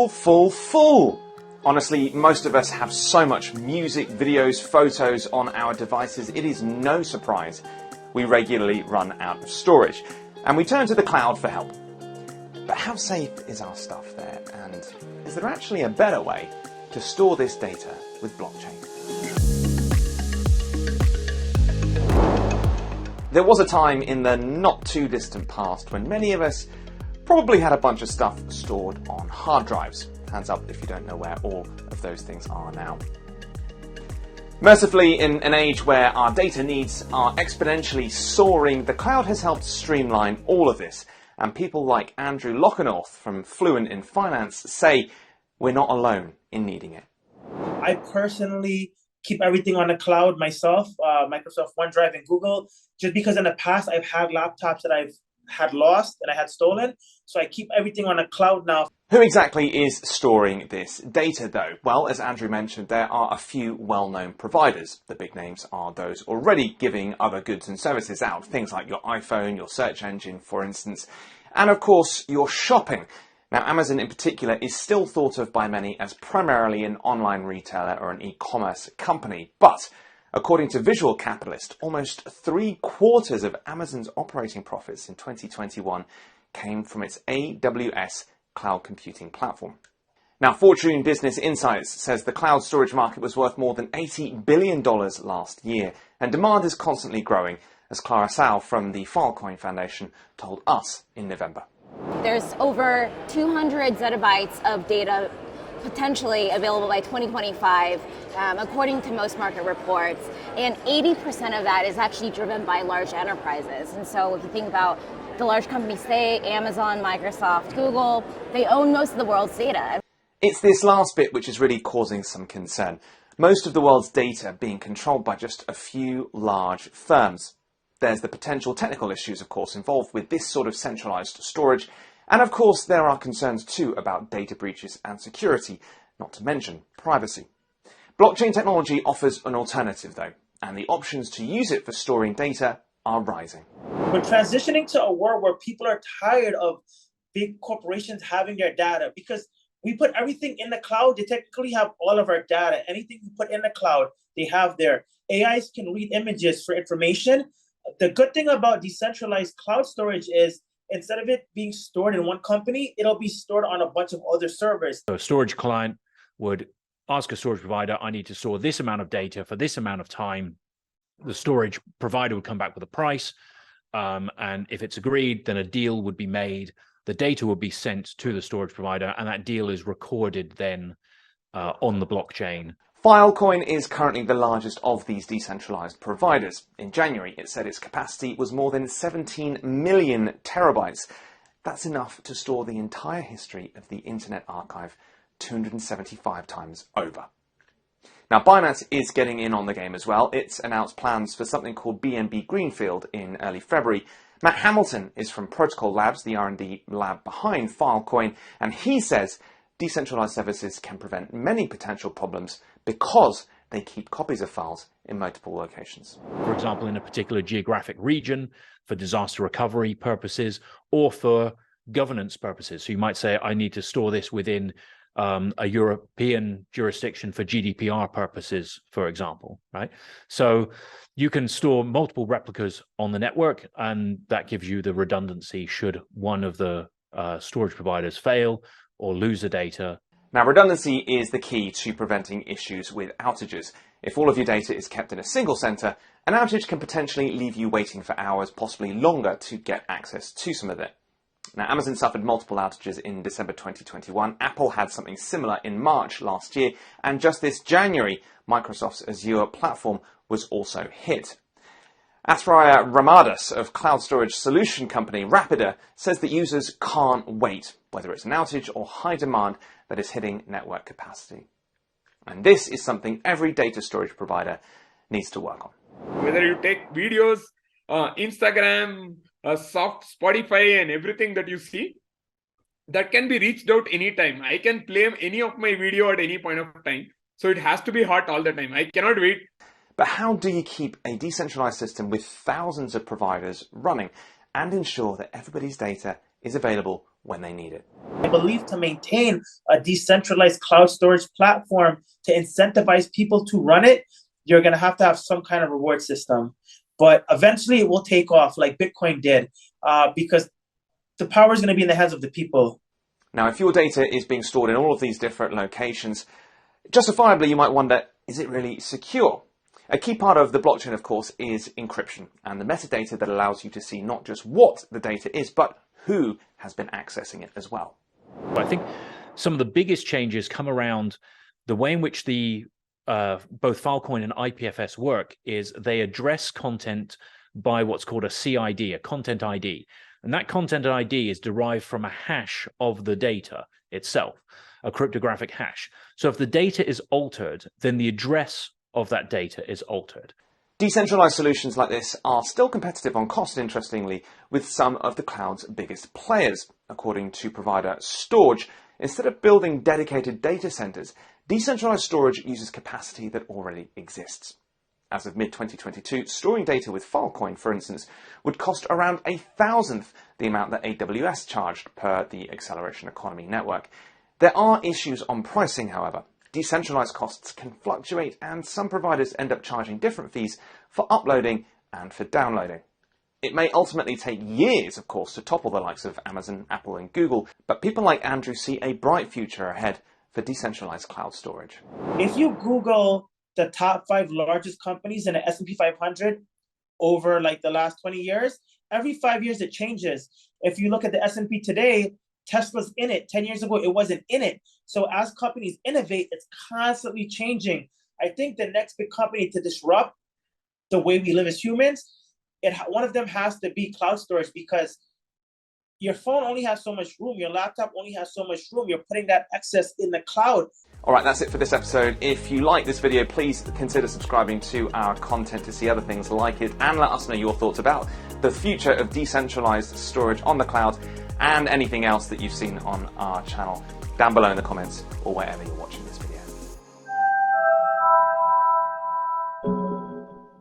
full. Honestly, most of us have so much music, videos, photos on our devices, it is no surprise we regularly run out of storage. And we turn to the cloud for help. But how safe is our stuff there? And is there actually a better way to store this data with blockchain? There was a time in the not too distant past when many of us probably had a bunch of stuff stored on hard drives. Hands up if you don't know where all of those things are now. Mercifully, in an age where our data needs are exponentially soaring, the cloud has helped streamline all of this. And people like Andrew Lockenorth from Fluent in Finance say we're not alone in needing it. I personally keep everything on the cloud myself, Microsoft OneDrive and Google, just because in the past I've had laptops that I've had lost and I had stolen. So I keep everything on the cloud now. Who exactly is storing this data though? Well, as Andrew mentioned, there are a few well-known providers. The big names are those already giving other goods and services out. Things like your iPhone, your search engine, for instance, and of course your shopping. Now, Amazon in particular is still thought of by many as primarily an online retailer or an e-commerce company. But according to Visual Capitalist, almost 3/4 of Amazon's operating profits in 2021 came from its AWS cloud computing platform. Now, Fortune Business Insights says the cloud storage market was worth more than $80 billion last year, and demand is constantly growing, as Clara Sau from the Filecoin Foundation told us in November. There's over 200 zettabytes of data potentially available by 2025, according to most market reports, and 80% of that is actually driven by large enterprises. And so if you think about the large companies, say Amazon, Microsoft, Google, they own most of the world's data. It's this last bit which is really causing some concern. Most of the world's data being controlled by just a few large firms. There's the potential technical issues, of course, involved with this sort of centralized storage. And of course, there are concerns too about data breaches and security, not to mention privacy. Blockchain technology offers an alternative though, and the options to use it for storing data are rising. We're transitioning to a world where people are tired of big corporations having their data, because we put everything in the cloud. They technically have all of our data. Anything we put in the cloud, they have there. AIs can read images for information. The good thing about decentralized cloud storage is instead of it being stored in one company, it'll be stored on a bunch of other servers. So a storage client would ask a storage provider, I need to store this amount of data for this amount of time. The storage provider would come back with a price. And if it's agreed, then a deal would be made. The data would be sent to the storage provider, and that deal is recorded then on the blockchain. Filecoin is currently the largest of these decentralized providers. In January, it said its capacity was more than 17 million terabytes. That's enough to store the entire history of the Internet Archive 275 times over. Now, Binance is getting in on the game as well. It's announced plans for something called BNB Greenfield in early February. Matt Hamilton is from Protocol Labs, the R&D lab behind Filecoin, and he says decentralized services can prevent many potential problems because they keep copies of files in multiple locations. For example, in a particular geographic region for disaster recovery purposes or for governance purposes. So you might say, I need to store this within a European jurisdiction for GDPR purposes, for example, right? So you can store multiple replicas on the network, and that gives you the redundancy should one of the storage providers fail or lose the data. Now, redundancy is the key to preventing issues with outages. If all of your data is kept in a single center, an outage can potentially leave you waiting for hours, possibly longer, to get access to some of it. Now, Amazon suffered multiple outages in December 2021. Apple had something similar in March last year. And just this January, Microsoft's Azure platform was also hit. Asraya Ramadas of cloud storage solution company Rapida says that users can't wait, whether it's an outage or high demand that is hitting network capacity. And this is something every data storage provider needs to work on. Whether you take videos, Instagram, soft Spotify and everything that you see, that can be reached out anytime. I can play any of my video at any point of time. So it has to be hot all the time. I cannot wait. But how do you keep a decentralized system with thousands of providers running and ensure that everybody's data is available when they need it. I believe to maintain a decentralized cloud storage platform, to incentivize people to run it, you're going to have some kind of reward system. But eventually it will take off like Bitcoin did, because the power is going to be in the hands of the people. Now, if your data is being stored in all of these different locations, justifiably you might wonder, is it really secure? A key part of the blockchain, of course, is encryption and the metadata that allows you to see not just what the data is, but who has been accessing it as well. I think some of the biggest changes come around the way in which the both Filecoin and IPFS work is they address content by what's called a CID, a content ID. And that content ID is derived from a hash of the data itself, a cryptographic hash. So if the data is altered, then the address of that data is altered. Decentralized solutions like this are still competitive on cost, interestingly, with some of the cloud's biggest players. According to provider Storage, instead of building dedicated data centers, decentralized storage uses capacity that already exists. As of mid-2022, storing data with Filecoin, for instance, would cost around 1,000th the amount that AWS charged per the Acceleration Economy network. There are issues on pricing, however. Decentralized costs can fluctuate, and some providers end up charging different fees for uploading and for downloading. It may ultimately take years, of course, to topple the likes of Amazon, Apple, and Google, but people like Andrew see a bright future ahead for decentralized cloud storage. If you Google the top 5 largest companies in the S&P 500 over like the last 20 years, every 5 years it changes. If you look at the S&P today, Tesla's in it. 10 years ago, it wasn't in it. So as companies innovate, it's constantly changing. I think the next big company to disrupt the way we live as humans, one of them has to be cloud storage, because your phone only has so much room. Your laptop only has so much room. You're putting that excess in the cloud. All right, that's it for this episode. If you like this video, please consider subscribing to our content to see other things like it, and let us know your thoughts about the future of decentralized storage on the cloud and anything else that you've seen on our channel down below in the comments or wherever you're watching this video.